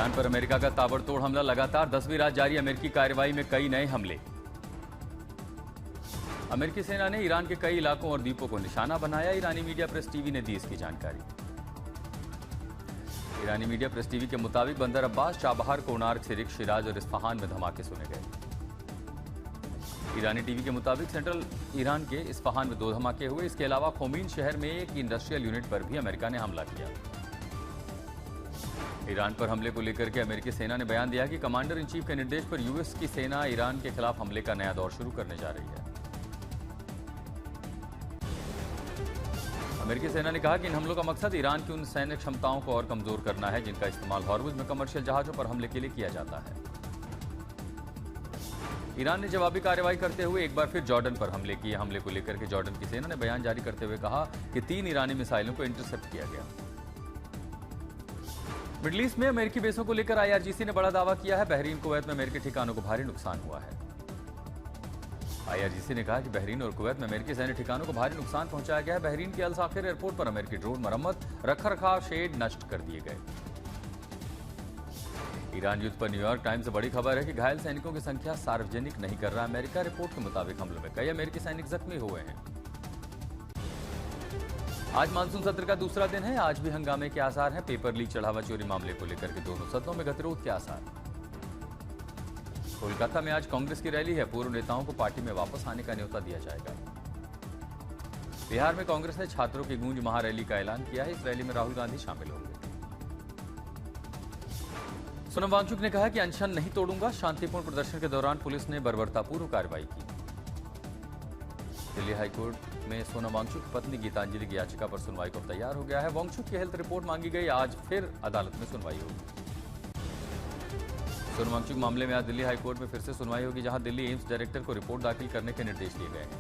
Iran पर America का ताबड़तोड़ हमला लगातार 10वीं रात जारी अमेरिकी कार्रवाई में कई नए हमले। अमेरिकी सेना ने ईरान के कई इलाकों और द्वीपों को निशाना बनाया। ईरानी मीडिया प्रेस टीवी ने दी इसकी जानकारी। ईरानी मीडिया प्रेस टीवी के मुताबिक बंदर अब्बास, चाबहार, कोणार्क, सिरिक, शिराज और इस्फहान में धमाके सुने गए। ईरानी टीवी के मुताबिक सेंट्रल ईरान के इस्फहान में 2 धमाके हुए। इसके अलावा खोमीन शहर में एक इंडस्ट्रियल यूनिट पर भी अमेरिका ने हमला किया। ईरान पर हमले को लेकर के अमेरिकी सेना ने बयान दिया कि कमांडर इन चीफ के निर्देश पर यूएस की सेना ईरान के खिलाफ हमले का नया दौर शुरू करने जा रही है। अमेरिकी सेना ने कहा कि इन हमलों का मकसद ईरान की उन सैन्य क्षमताओं को और कमजोर करना है जिनका इस्तेमाल हॉर्मुज में कमर्शियल जहाजों पर हमले के लिए किया जाता है। ईरान ने जवाबी कार्रवाई करते हुए एक बार फिर जॉर्डन पर हमले किए। हमले को लेकर के जॉर्डन की सेना ने बयान जारी करते हुए कहा कि 3 ईरानी मिसाइलों को इंटरसेप्ट किया गया। मिडिल ईस्ट में अमेरिकी बेसों को लेकर आईआरजीसी ने बड़ा दावा किया है। बहरीन, कुवैत में अमेरिकी ठिकानों को भारी नुकसान हुआ है। आईआरजीसी ने कहा कि बहरीन और कुवैत में अमेरिकी सैन्य ठिकानों को भारी नुकसान पहुंचाया गया है। बहरीन के अल साखिर एयरपोर्ट पर अमेरिकी ड्रोन मरम्मत, रखरखाव, शेड नष्ट कर दिए गए। ईरान युद्ध पर न्यूयॉर्क टाइम्स से बड़ी खबर है कि घायल सैनिकों की संख्या सार्वजनिक नहीं कर रहा अमेरिका। रिपोर्ट के मुताबिक हमलों में कई अमेरिकी सैनिक जख्मी हुए हैं। आज मानसून सत्र का दूसरा दिन है। आज भी हंगामे के आसार हैं। पेपर लीक, चढ़ावा चोरी मामले को लेकर के दोनों सदनों में गतिरोध के आसार। कोलकाता में आज कांग्रेस की रैली है। पूर्व नेताओं को पार्टी में वापस आने का न्योता दिया जाएगा। बिहार में कांग्रेस ने छात्रों की गूंज महारैली का ऐलान किया है। इस रैली में राहुल गांधी शामिल होंगे। सोनम वांगचुक ने कहा कि अनशन नहीं तोड़ूंगा। शांतिपूर्ण प्रदर्शन के दौरान पुलिस ने बर्बरतापूर्व कार्रवाई की। दिल्ली हाईकोर्ट में सोनम वांगचुक की पत्नी गीतांजलि की याचिका पर सुनवाई को तैयार हो गया है। वांगचुक की हेल्थ रिपोर्ट मांगी गई। आज फिर अदालत में सुनवाई होगी। सोनम वांगचुक मामले में आज दिल्ली हाईकोर्ट में फिर से सुनवाई होगी, जहां दिल्ली एम्स डायरेक्टर को रिपोर्ट दाखिल करने के निर्देश दिए गए हैं।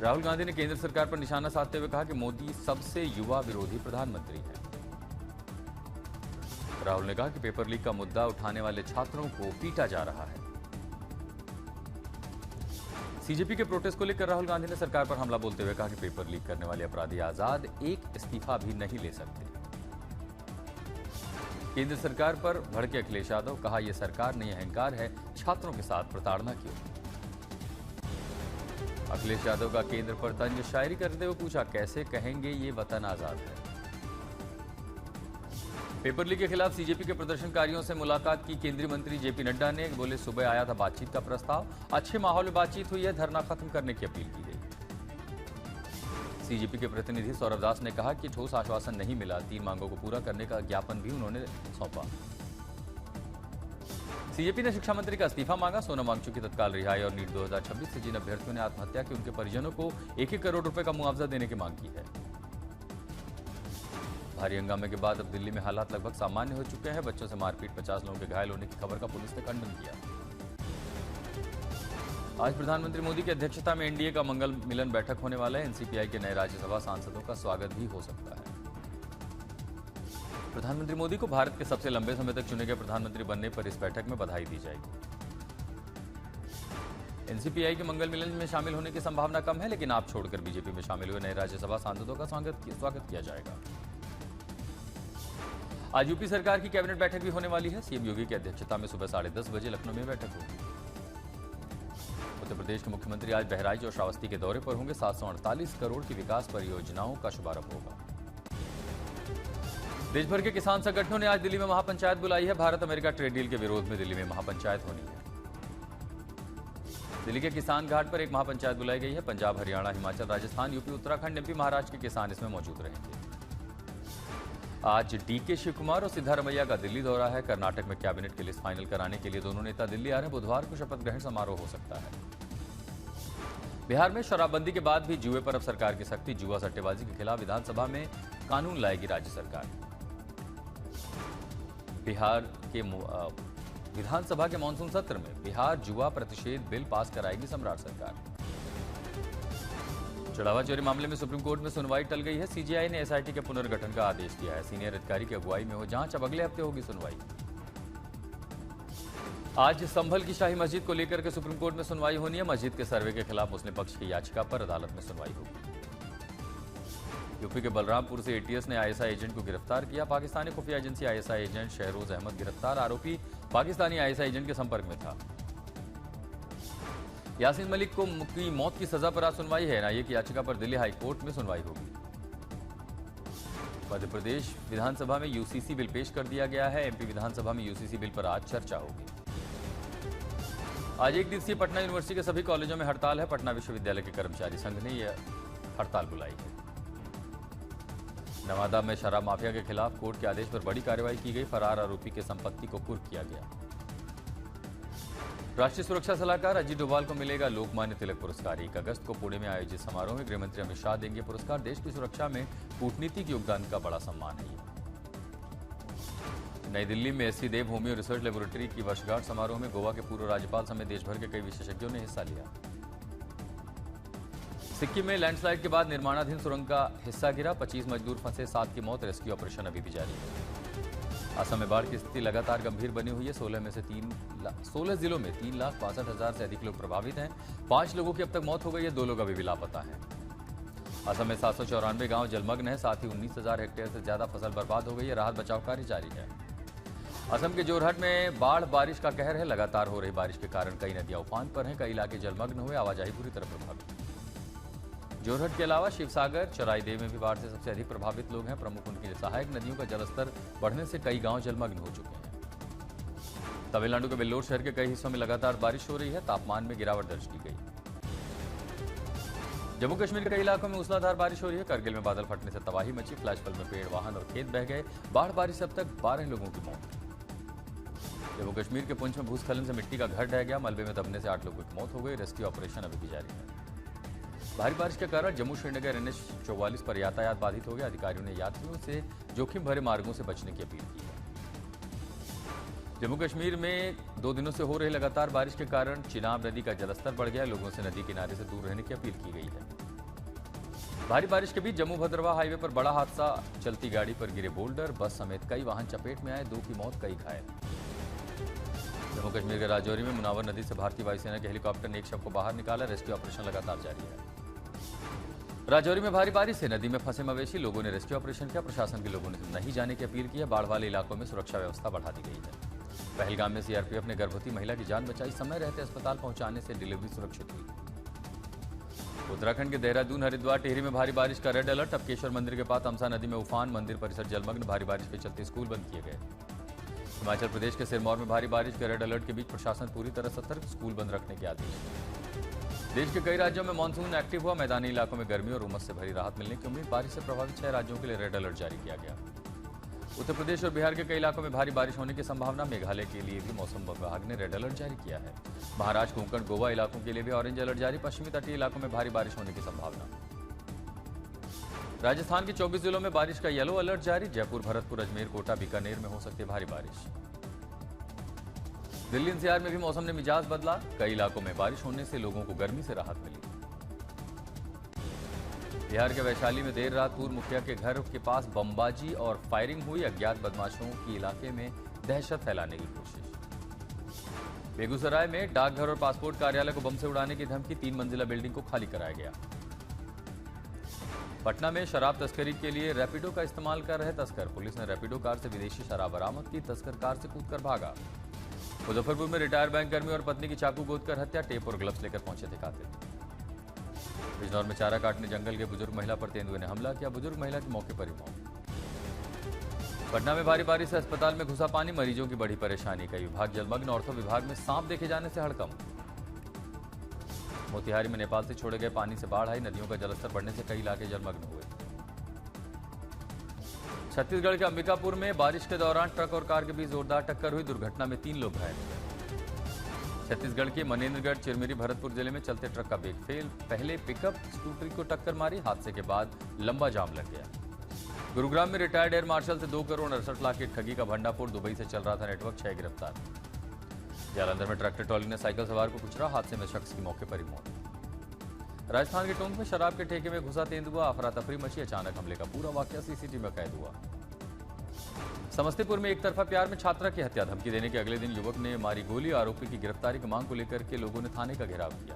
राहुल गांधी ने केंद्र सरकार पर निशाना साधते हुए कहा कि मोदी सबसे युवा विरोधी प्रधानमंत्री हैं। राहुल ने कहा कि पेपर लीक का मुद्दा उठाने वाले छात्रों को पीटा जा रहा है। सीजेपी के प्रोटेस्ट को लेकर राहुल गांधी ने सरकार पर हमला बोलते हुए कहा कि पेपर लीक करने वाले अपराधी आजाद, एक इस्तीफा भी नहीं ले सकते। केंद्र सरकार पर भड़के अखिलेश यादव, कहा यह सरकार नहीं अहंकार है, छात्रों के साथ प्रताड़ना क्यों। अखिलेश यादव का केंद्र पर तंज शायरी करते हुए पूछा, कैसे कहेंगे ये वतन आजाद है। पेपर लीक के खिलाफ सीजेपी के प्रदर्शनकारियों से मुलाकात की केंद्रीय मंत्री जेपी नड्डा ने। बोले, सुबह आया था बातचीत का प्रस्ताव, अच्छे माहौल में बातचीत हुई है, धरना खत्म करने की अपील की गई। सीजेपी के प्रतिनिधि सौरभ दास ने कहा कि ठोस आश्वासन नहीं मिला। 3 मांगों को पूरा करने का ज्ञापन भी उन्होंने सौंपा। सीजेपी ने शिक्षा मंत्री का इस्तीफा मांगा। सोनम वांगचुक की तत्काल रिहाई और नीट 2026 से जिन अभ्यर्थियों ने आत्महत्या की, उनके परिजनों को 1-1 करोड़ रुपए का मुआवजा देने की मांग की है। भारी हंगामे के बाद अब दिल्ली में हालात लगभग सामान्य हो चुके हैं। बच्चों से मारपीट, 50 लोगों के घायल होने की खबर का पुलिस ने खंडन किया। आज प्रधानमंत्री मोदी की अध्यक्षता में एनडीए का मंगल मिलन बैठक होने वाला है। एनसीपीआई के नए राज्यसभा सांसदों का स्वागत भी हो सकता है। प्रधानमंत्री मोदी को भारत के सबसे लंबे समय तक चुने गए प्रधानमंत्री बनने पर इस बैठक में बधाई दी जाएगी। एनसीपीआई के मंगल मिलन में शामिल होने की संभावना कम है, लेकिन आप छोड़कर बीजेपी में शामिल हुए नए राज्यसभा सांसदों का स्वागत किया जाएगा। आज यूपी सरकार की कैबिनेट बैठक भी होने वाली है। सीएम योगी की अध्यक्षता में सुबह 10:30 बजे लखनऊ में बैठक होगी। उत्तर प्रदेश के मुख्यमंत्री आज बहराइच और श्रावस्ती के दौरे पर होंगे। 748 करोड़ की विकास परियोजनाओं का शुभारंभ होगा। देश भर के किसान संगठनों ने आज दिल्ली में महापंचायत बुलाई है। भारत अमेरिका ट्रेड डील के विरोध में दिल्ली में महापंचायत होनी है। दिल्ली के किसान घाट पर एक महापंचायत बुलाई गई है। पंजाब, हरियाणा, हिमाचल, राजस्थान, यूपी, उत्तराखंड, एमपी, महाराष्ट्र के किसान इसमें मौजूद रहेंगे। आज डीके शिव कुमार और सिद्धारमैया का दिल्ली दौरा है। कर्नाटक में कैबिनेट की लिस्ट फाइनल कराने के लिए दोनों नेता दिल्ली आ रहे हैं। बुधवार को शपथ ग्रहण समारोह हो सकता है। बिहार में शराबबंदी के बाद भी जुए पर अब सरकार की सख्ती। जुआ सट्टेबाजी के खिलाफ विधानसभा में कानून लाएगी राज्य सरकार। बिहार के विधानसभा के मानसून सत्र में बिहार जुआ प्रतिषेध बिल पास कराएगी सम्राट सरकार। चढ़ावा चोरी मामले में सुप्रीम कोर्ट में सुनवाई टल गई है। सीजेआई ने एसआईटी के पुनर्गठन का आदेश दिया है। सीनियर अधिकारी की अगुवाई में हो जांच। अब अगले हफ्ते होगी सुनवाई। आज संभल की शाही मस्जिद को लेकर के सुप्रीम कोर्ट में सुनवाई होनी है। मस्जिद के सर्वे के खिलाफ मुस्लिम पक्ष की याचिका पर अदालत में सुनवाई होगी। यूपी के बलरामपुर से एटीएस ने आईएसआई एजेंट को गिरफ्तार किया। पाकिस्तानी खुफिया agency ISI agent Shahroz Ahmad गिरफ्तार। आरोपी पाकिस्तानी आईएसआई एजेंट के संपर्क में था। यासीन मलिक को की मौत की सजा पर आज सुनवाई है। एनआईए की याचिका पर दिल्ली हाई कोर्ट में सुनवाई होगी। मध्य प्रदेश विधानसभा में यूसीसी बिल पेश कर दिया गया है। एमपी विधानसभा में यूसीसी बिल पर आज चर्चा होगी। आज एक दिवसीय पटना यूनिवर्सिटी के सभी कॉलेजों में हड़ताल है। पटना विश्वविद्यालय के कर्मचारी संघ ने यह हड़ताल बुलाई है। नवादा में शराब माफिया के खिलाफ कोर्ट के आदेश पर बड़ी कार्रवाई की गई। फरार आरोपी की संपत्ति को कुर्क किया गया। राष्ट्रीय सुरक्षा सलाहकार अजीत डोभाल को मिलेगा लोकमान्य तिलक पुरस्कार। 1 अगस्त को पुणे में आयोजित समारोह में गृहमंत्री अमित शाह देंगे पुरस्कार। देश की सुरक्षा में कूटनीतिक योगदान का बड़ा सम्मान है। नई दिल्ली में एससी देव होम्यो रिसर्च लेबोरेटरी की वर्षगांठ समारोह में गोवा के पूर्व राज्यपाल समेत देश भर के कई विशेषज्ञों ने हिस्सा लिया। सिक्किम में लैंडस्लाइड के बाद निर्माणाधीन सुरंग का हिस्सा गिरा। 25 मजदूर फंसे, 7 की मौत। रेस्क्यू ऑपरेशन अभी भी जारी है। असम में बाढ़ की स्थिति लगातार गंभीर बनी हुई है। 16 जिलों में 3,62,000 से अधिक लोग प्रभावित हैं। 5 लोगों की अब तक मौत हो गई है। 2 लोग अभी भी लापता हैं। असम में 794 गांव जलमग्न है। साथ ही 19,000 हेक्टेयर से ज्यादा फसल बर्बाद हो गई है। राहत बचाव कार्य जारी है। असम के जोरहट में बाढ़ बारिश का कहर है। लगातार हो रही बारिश के कारण कई नदियां उफान पर हैं। कई इलाके जलमग्न हुए। आवाजाही पूरी तरह प्रभावित। जोरहट के अलावा शिवसागर, चराईदेव में भी बाढ़ से सबसे अधिक प्रभावित लोग हैं। प्रमुख उनकी सहायक नदियों का जलस्तर बढ़ने से कई गांव जलमग्न हो चुके हैं। तमिलनाडु के वेल्लोर शहर के कई हिस्सों में लगातार बारिश हो रही है। तापमान में गिरावट दर्ज की गई। जम्मू कश्मीर के कई इलाकों में मूसलाधार बारिश हो रही है। करगिल में बादल फटने से तबाही मची। फ्लैश फ्लड में पेड़, वाहन और खेत बह गए। बाढ़ बारिश से अब तक 12 लोगों की मौत। जम्मू कश्मीर के पुंछ में भूस्खलन से मिट्टी का घर ढह गया। मलबे में दबने से 8 लोगों की मौत हो गई। रेस्क्यू ऑपरेशन अभी भी जारी है। भारी बारिश के कारण जम्मू श्रीनगर NH 44 पर यातायात बाधित हो गया। अधिकारियों ने यात्रियों से जोखिम भरे मार्गों से बचने की अपील की है। जम्मू कश्मीर में 2 दिनों से हो रही लगातार बारिश के कारण चिनाब नदी का जलस्तर बढ़ गया। लोगों से नदी किनारे से दूर रहने की अपील की गई है। भारी बारिश के बीच जम्मू भद्रवाह हाईवे पर बड़ा हादसा। चलती गाड़ी पर गिरे बोल्डर। बस समेत कई वाहन चपेट में आए। 2 की मौत, कई घायल। जम्मू कश्मीर के राजौरी में मुनावर नदी से भारतीय वायुसेना के हेलीकॉप्टर ने एक शव को बाहर निकाला। रेस्क्यू ऑपरेशन लगातार जारी है। राजौरी में भारी बारिश से नदी में फंसे मवेशी। लोगों ने रेस्क्यू ऑपरेशन किया। प्रशासन के लोगों ने नहीं जाने की अपील की है। बाढ़ वाले इलाकों में सुरक्षा व्यवस्था बढ़ा दी गई है। पहलगाम में सीआरपीएफ ने गर्भवती महिला की जान बचाई। समय रहते अस्पताल पहुंचाने से डिलीवरी सुरक्षित हुई। उत्तराखंड के देहरादून, हरिद्वार, टिहरी में भारी बारिश का रेड अलर्ट। टपकेश्वर मंदिर के पास तमसा नदी में उफान। मंदिर परिसर जलमग्न। भारी बारिश के चलते स्कूल बंद किए गए। हिमाचल प्रदेश के सिरमौर में भारी बारिश के रेड अलर्ट के बीच प्रशासन पूरी तरह सतर्क। स्कूल बंद रखने के आदेश। देश के कई राज्यों में मानसून एक्टिव हुआ। मैदानी इलाकों में गर्मी और उमस से भरी राहत मिलने की उम्मीद। बारिश से प्रभावित 6 राज्यों के लिए रेड अलर्ट जारी किया गया। उत्तर प्रदेश और बिहार के कई इलाकों में भारी बारिश होने की संभावना। मेघालय के लिए भी मौसम विभाग ने रेड अलर्ट जारी किया है। महाराष्ट्र, कोंकण, गोवा इलाकों के लिए भी ऑरेंज अलर्ट जारी। पश्चिमी तटीय इलाकों में भारी बारिश होने की संभावना। राजस्थान के 24 जिलों में बारिश का येलो अलर्ट जारी। जयपुर, भरतपुर, अजमेर, कोटा, बीकानेर में हो सकती है भारी बारिश। दिल्ली एनसीआर में भी मौसम ने मिजाज बदला। कई इलाकों में बारिश होने से लोगों को गर्मी से राहत मिली। बिहार के वैशाली में देर रात पूर्व मुखिया के घर के पास बमबाजी और फायरिंग हुई। अज्ञात बदमाशों की इलाके में दहशत फैलाने की कोशिश। बेगूसराय में डाकघर और पासपोर्ट कार्यालय को बम से उड़ाने की धमकी। 3 मंजिला बिल्डिंग को खाली कराया गया। पटना में शराब तस्करी के लिए रैपिडो का इस्तेमाल कर रहे तस्कर। पुलिस ने रैपिडो कार से विदेशी शराब बरामद की। तस्कर कार से कूदकर भागा। मुजफ्फरपुर में रिटायर्ड बैंककर्मी और पत्नी की चाकू गोदकर हत्या। टेप और ग्लव्स लेकर पहुंचे थे कातिल। बिजनौर में चारा काटने जंगल के बुजुर्ग महिला पर तेंदुए ने हमला किया। बुजुर्ग महिला की मौके पर ही मौत। पटना में भारी बारिश से अस्पताल में घुसा पानी। मरीजों की बड़ी परेशानी। कई विभाग जलमग्न। ऑर्थो विभाग में सांप देखे जाने से हड़कंप। मोतिहारी में नेपाल से छोड़े गए पानी से बाढ़ आई। नदियों का जलस्तर बढ़ने से कई इलाके जलमग्न हुए। छत्तीसगढ़ के अंबिकापुर में बारिश के दौरान ट्रक और कार के बीच जोरदार टक्कर हुई। दुर्घटना में 3 लोग घायल हुए। छत्तीसगढ़ के मनेन्द्रगढ़, चिरमिरी, भरतपुर जिले में चलते ट्रक का ब्रेक फेल। पहले पिकअप स्कूटरी को टक्कर मारी। हादसे के बाद लंबा जाम लग गया। गुरुग्राम में रिटायर्ड एयर मार्शल से 2 करोड़ 68 लाख की ठगी का भंडाफोड़। दुबई से चल रहा था नेटवर्क। 6 गिरफ्तार। जालंधर में ट्रैक्टर ट्रॉली ने साइकिल सवार को कुचला। हादसे में शख्स की मौके पर ही मौत। राजस्थान के टोंक में शराब के ठेके में घुसा तेंदुआ। अफरा तफरी मची। अचानक हमले का पूरा वाकया सीसीटीवी में कैद हुआ। समस्तीपुर में एक तरफा प्यार में छात्रा की हत्या। धमकी देने के अगले दिन युवक ने मारी गोली। आरोपी की गिरफ्तारी की मांग को लेकर के लोगों ने थाने का घेराव किया।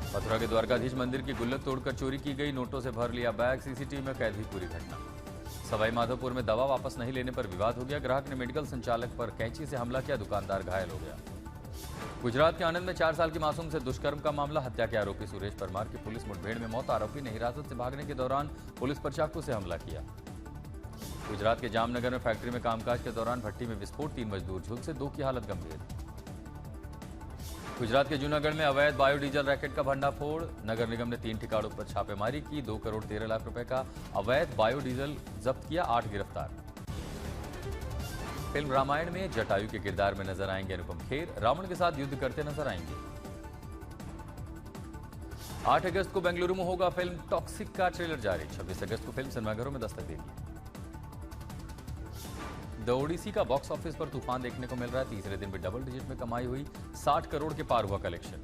मथुरा के द्वारकाधीश मंदिर की गुल्लक तोड़कर चोरी की गई, नोटों से भर लिया बैग, सीसीटीवी में कैद हुई पूरी घटना। सवाई माधोपुर में दवा वापस नहीं लेने पर विवाद हो गया, ग्राहक ने मेडिकल संचालक पर कैंची से हमला किया, दुकानदार घायल हो गया। गुजरात के आनंद में 4 साल की मासूम से दुष्कर्म का मामला, हत्या के आरोपी सुरेश परमार की पुलिस मुठभेड़ में मौत, आरोपी ने हिरासत से भागने के दौरान पुलिस पर चाकू से हमला किया। गुजरात के जामनगर में फैक्ट्री में कामकाज के दौरान भट्टी में विस्फोट, 3 मजदूर झुलसे, 2 की हालत गंभीर। गुजरात के जूनागढ़ में अवैध बायोडीजल रैकेट का भंडाफोड़, नगर निगम ने 3 ठिकानों पर छापेमारी की, 2 करोड़ 13 लाख रुपए का अवैध बायोडीजल जब्त किया, 8 गिरफ्तार। फिल्म रामायण में जटायु के किरदार में नजर आएंगे अनुपम खेर, रावण के साथ युद्ध करते नजर आएंगे। 8 अगस्त को बेंगलुरु में होगा फिल्म टॉक्सिक का ट्रेलर जारी, 26 अगस्त को फिल्म सिनेमाघरों में दस्तक देगी। द ओडिसी का बॉक्स ऑफिस पर तूफान देखने को मिल रहा है, तीसरे दिन भी डबल डिजिट में कमाई हुई, 60 करोड़ के पार हुआ कलेक्शन।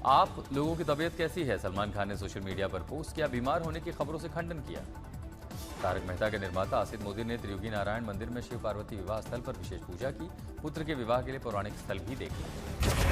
आप लोगों की तबीयत कैसी है? सलमान खान ने सोशल मीडिया पर पोस्ट किया, बीमार होने की खबरों से खंडन किया। तारक मेहता के निर्माता आसिफ मोदी ने त्रियोगी नारायण मंदिर में शिव पार्वती विवाह स्थल पर विशेष पूजा की, पुत्र के विवाह के लिए पौराणिक स्थल भी देखा।